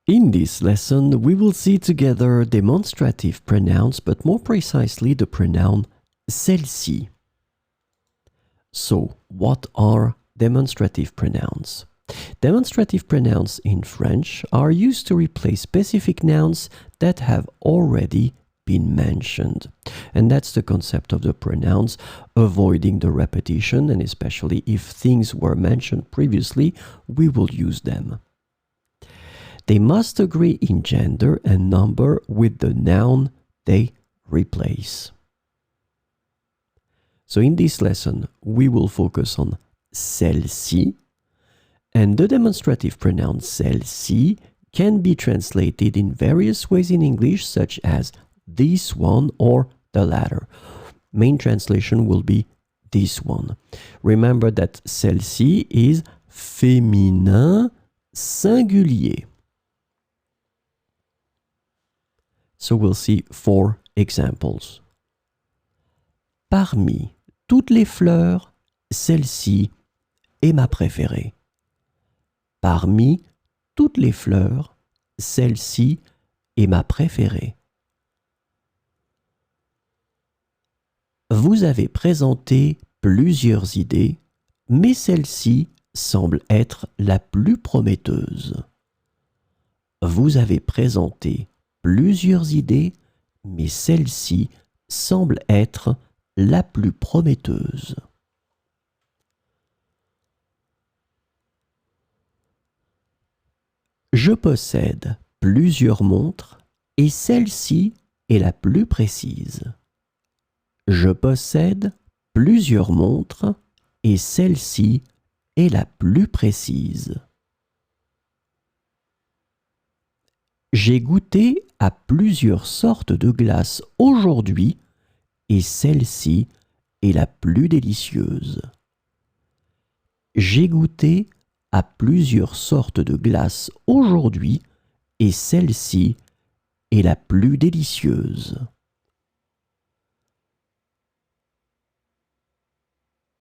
In this lesson, we will see together demonstrative pronouns, but more precisely the pronoun celle-ci. So, what are demonstrative pronouns? Demonstrative pronouns in French are used to replace specific nouns that have already been mentioned. And that's the concept of the pronouns, avoiding the repetition, and especially if things were mentioned previously, we will use them. They must agree in gender and number with the noun they replace. So in this lesson, we will focus on celle-ci, and the demonstrative pronoun celle-ci can be translated in various ways in English, such as this one or the latter. Main translation will be this one. Remember that celle-ci is féminin singulier. So we'll see 4 examples. Parmi toutes les fleurs, celle-ci est ma préférée. Parmi toutes les fleurs, celle-ci est ma préférée. Vous avez présenté plusieurs idées, mais celle-ci semble être la plus prometteuse. Vous avez présenté plusieurs idées, mais celle-ci semble être la plus prometteuse. Je possède plusieurs montres et celle-ci est la plus précise. Je possède plusieurs montres et celle-ci est la plus précise. J'ai goûté à plusieurs sortes de glaces aujourd'hui et celle-ci est la plus délicieuse. J'ai goûté à plusieurs sortes de glaces aujourd'hui et celle-ci est la plus délicieuse.